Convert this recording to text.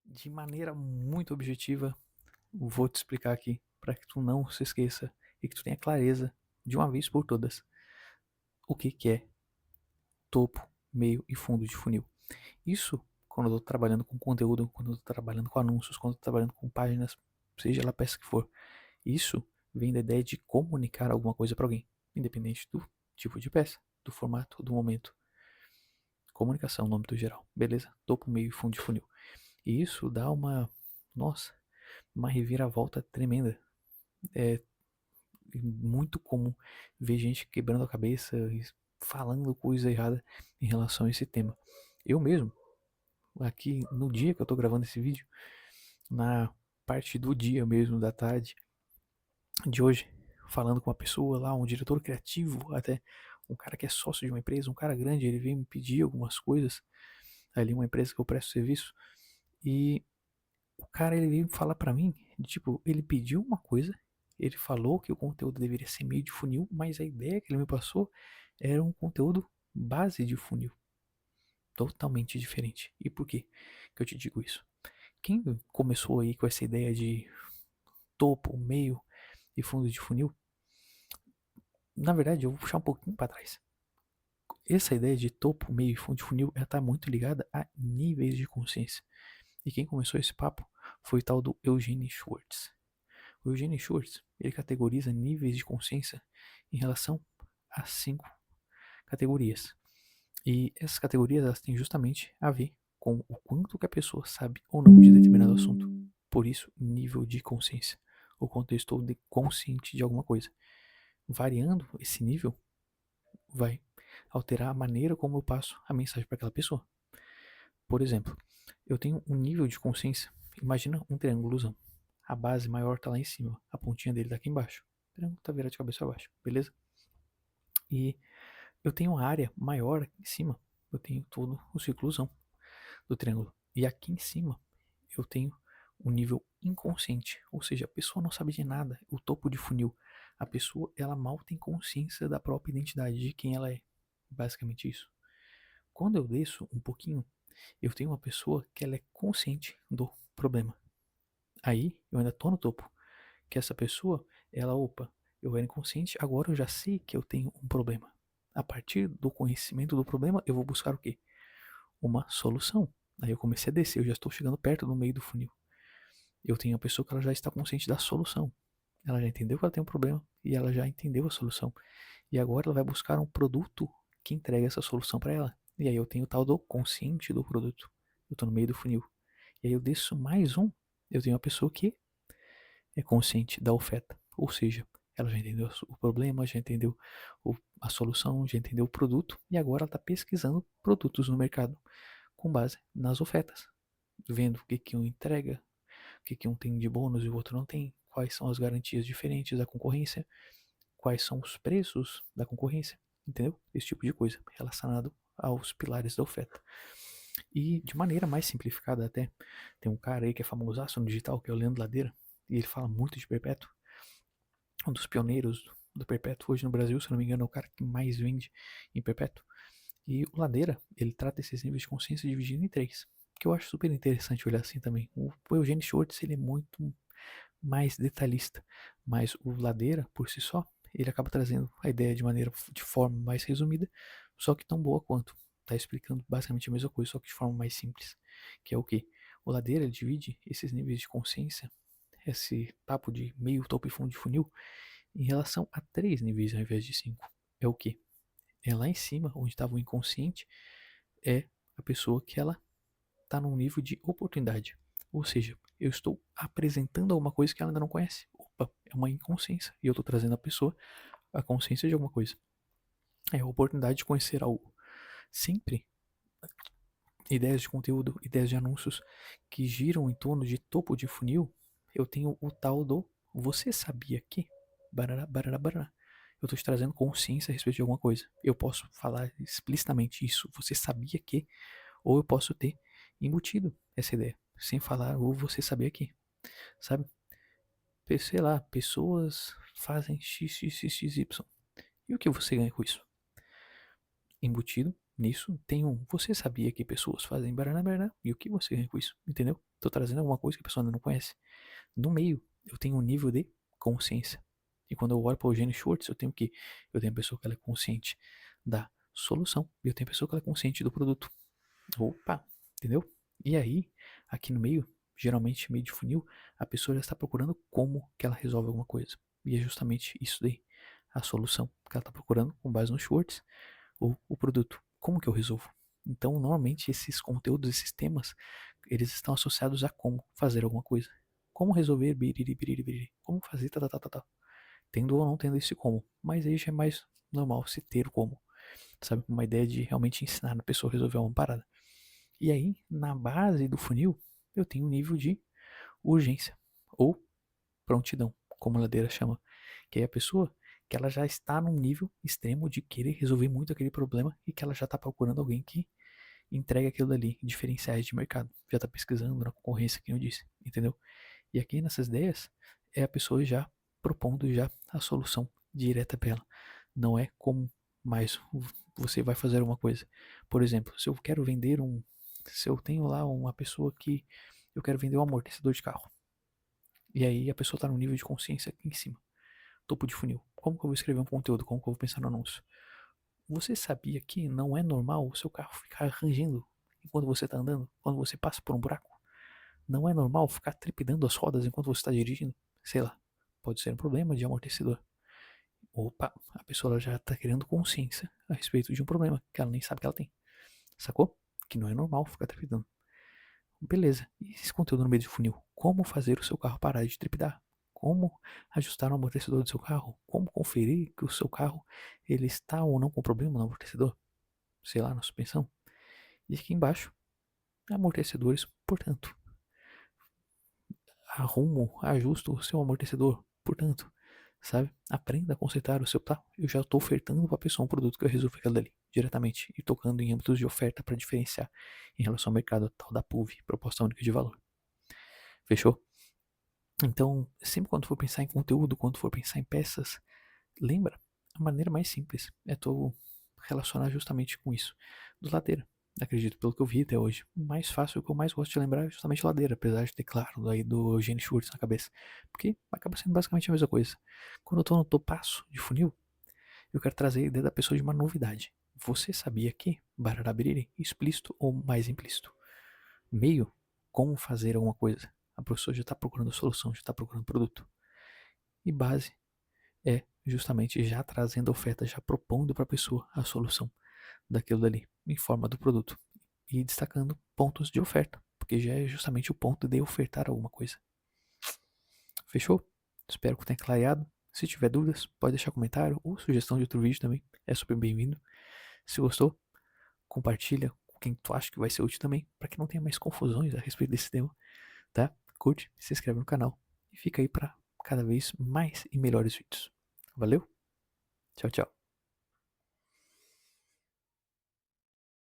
de maneira muito objetiva, vou te explicar aqui para que tu não se esqueça e que tu tenha clareza de uma vez por todas o que é topo, meio e fundo de funil. Isso quando eu estou trabalhando com conteúdo, quando eu estou trabalhando com anúncios, quando eu estou trabalhando com páginas, seja lá a peça que for. Isso vem da ideia de comunicar alguma coisa para alguém, independente do tipo de peça, do formato, do momento. Comunicação no âmbito geral, beleza? Topo, meio e fundo de funil. E isso dá nossa, uma reviravolta tremenda. É muito comum ver gente quebrando a cabeça e falando coisa errada em relação a esse tema. Eu mesmo, aqui no dia que eu tô gravando esse vídeo, na parte do dia mesmo, da tarde de hoje, falando com uma pessoa lá, um diretor criativo, até um cara que é sócio de uma empresa, um cara grande, ele veio me pedir algumas coisas, ali uma empresa que eu presto serviço, e o cara ele veio falar pra mim, tipo, ele pediu uma coisa, ele falou que o conteúdo deveria ser meio de funil, mas a ideia que ele me passou era um conteúdo base de funil, totalmente diferente. E por que que eu te digo isso? Quem começou aí com essa ideia de topo, meio e fundo de funil, na verdade eu vou puxar um pouquinho para trás. Essa ideia de topo, meio e fundo de funil, ela está muito ligada a níveis de consciência. E quem começou esse papo foi o tal do Eugene Schwartz. O Eugene Schwartz, ele categoriza níveis de consciência em relação a 5 categorias. E essas categorias elas têm justamente a ver com o quanto que a pessoa sabe ou não de determinado assunto. Por isso, nível de consciência. O quanto eu estou consciente de alguma coisa. Variando esse nível, vai alterar a maneira como eu passo a mensagem para aquela pessoa. Por exemplo, eu tenho um nível de consciência. Imagina um triângulozão. A base maior está lá em cima, a pontinha dele está aqui embaixo. O triângulo está virado de cabeça para baixo, beleza? E eu tenho uma área maior aqui em cima. Eu tenho todo o círculozão do triângulo. E aqui em cima eu tenho um nível inconsciente, ou seja, a pessoa não sabe de nada, o topo de funil. A pessoa ela mal tem consciência da própria identidade, de quem ela é. Basicamente isso. Quando eu desço um pouquinho, eu tenho uma pessoa que ela é consciente do problema. Aí eu ainda tô no topo, que essa pessoa, ela, opa, eu era inconsciente, agora eu já sei que eu tenho um problema. A partir do conhecimento do problema, eu vou buscar o quê? Uma solução. Aí eu comecei a descer, eu já estou chegando perto do meio do funil. Eu tenho a pessoa que ela já está consciente da solução. Ela já entendeu que ela tem um problema e ela já entendeu a solução. E agora ela vai buscar um produto que entregue essa solução para ela. E aí eu tenho o tal do consciente do produto. Eu estou no meio do funil. E aí eu desço mais um. Eu tenho uma pessoa que é consciente da oferta. Ou seja, ela já entendeu o problema, já entendeu a solução, já entendeu o produto. E agora ela está pesquisando produtos no mercado com base nas ofertas. Vendo o que um entrega, o que um tem de bônus e o outro não tem. Quais são as garantias diferentes da concorrência. Quais são os preços da concorrência. Entendeu? Esse tipo de coisa relacionado aos pilares da oferta. E de maneira mais simplificada até, tem um cara aí que é famosaço no digital, que é o Leandro Ladeira, e ele fala muito de perpétuo, um dos pioneiros do perpétuo hoje no Brasil, se não me engano, é o cara que mais vende em perpétuo. E o Ladeira, ele trata esses níveis de consciência dividindo em 3, que eu acho super interessante olhar assim também. O Eugênio Schwartz, ele é muito mais detalhista, mas o Ladeira, por si só, ele acaba trazendo a ideia de forma mais resumida, só que tão boa quanto. Tá explicando basicamente a mesma coisa, só que de forma mais simples. Que é o que? O Ladeira ele divide esses níveis de consciência, esse papo de meio, topo e fundo de funil, em relação a 3 níveis ao invés de 5. É o que? É lá em cima, onde estava o inconsciente, é a pessoa que ela está num nível de oportunidade. Ou seja, eu estou apresentando alguma coisa que ela ainda não conhece. Opa, é uma inconsciência. E eu estou trazendo a pessoa a consciência de alguma coisa. É a oportunidade de conhecer algo. Sempre ideias de conteúdo, ideias de anúncios que giram em torno de topo de funil, eu tenho o tal do você sabia que? Barará, barará, barará. Eu estou te trazendo consciência a respeito de alguma coisa. Eu posso falar explicitamente isso. Você sabia que? Ou eu posso ter embutido essa ideia, sem falar, ou você sabia que, sabe? Sei lá, pessoas fazem x, x, x, x, y. E o que você ganha com isso? Embutido nisso tem um você sabia que pessoas fazem barará e o que você ganha com isso, entendeu? Tô trazendo alguma coisa que a pessoa ainda não conhece. No meio, eu tenho um nível de consciência. E quando eu olho para o Eugênio Schwartz, eu tenho o quê? Eu tenho a pessoa que ela é consciente da solução e eu tenho a pessoa que ela é consciente do produto. Opa, entendeu? E aí, aqui no meio, geralmente meio de funil, a pessoa já está procurando como que ela resolve alguma coisa. E é justamente isso daí, a solução que ela está procurando com base no Schwartz ou o produto. Como que eu resolvo? Então, normalmente esses conteúdos, esses temas, eles estão associados a como fazer alguma coisa. Como resolver biriri, biriri, biriri. Como fazer tá, tá, tá, tá, tá. Tendo ou não tendo esse como. Mas aí já é mais normal se ter o como. Sabe? Uma ideia de realmente ensinar a pessoa a resolver uma parada. E aí, na base do funil, eu tenho um nível de urgência ou prontidão, como a ladeira chama. Que é a pessoa que ela já está num nível extremo de querer resolver muito aquele problema e que ela já está procurando alguém que entregue aquilo dali, diferenciais de mercado. Já está pesquisando na concorrência, que eu disse, entendeu? E aqui nessas ideias é a pessoa já propondo já a solução direta para ela. Não é como mais você vai fazer uma coisa. Por exemplo, se eu quero vender um, se eu tenho lá uma pessoa que eu quero vender um amortecedor de carro. E aí a pessoa está num nível de consciência aqui em cima, topo de funil. Como que eu vou escrever um conteúdo? Como que eu vou pensar no anúncio? Você sabia que não é normal o seu carro ficar rangendo enquanto você está andando, quando você passa por um buraco? Não é normal ficar trepidando as rodas enquanto você está dirigindo? Sei lá, pode ser um problema de amortecedor. Opa, a pessoa já está criando consciência a respeito de um problema que ela nem sabe que ela tem. Sacou? Que não é normal ficar trepidando. Beleza, e esse conteúdo no meio de funil? Como fazer o seu carro parar de trepidar? Como ajustar o amortecedor do seu carro? Como conferir que o seu carro ele está ou não com problema no amortecedor? Sei lá, na suspensão. E aqui embaixo, amortecedores, portanto, arrumo, ajusto o seu amortecedor, portanto, sabe? Aprenda a consertar o seu, tá? Eu já estou ofertando para a pessoa um produto que eu resolvo aquilo dali, diretamente, e tocando em âmbitos de oferta para diferenciar em relação ao mercado tal da PUV, proposta única de valor. Fechou? Então, sempre quando for pensar em conteúdo, quando for pensar em peças, lembra, a maneira mais simples é tu relacionar justamente com isso, do ladeira. Acredito, pelo que eu vi até hoje. O mais fácil, o que eu mais gosto de lembrar é justamente ladeira, apesar de ter, claro, aí do Eugênio Schwartz na cabeça. Porque acaba sendo basicamente a mesma coisa. Quando eu tô no topaço de funil, eu quero trazer a ideia da pessoa de uma novidade. Você sabia que bararabiriri, explícito ou mais implícito? Meio, como fazer alguma coisa. A pessoa já está procurando solução, já está procurando produto. E base é justamente já trazendo a oferta, já propondo para a pessoa a solução daquilo dali, em forma do produto. E destacando pontos de oferta, porque já é justamente o ponto de ofertar alguma coisa. Fechou? Espero que tenha clareado. Se tiver dúvidas, pode deixar comentário ou sugestão de outro vídeo também. É super bem-vindo. Se gostou, compartilha com quem tu acha que vai ser útil também, para que não tenha mais confusões a respeito desse tema, tá? Curte, se inscreve no canal e fica aí para cada vez mais e melhores vídeos. Valeu? Tchau, tchau.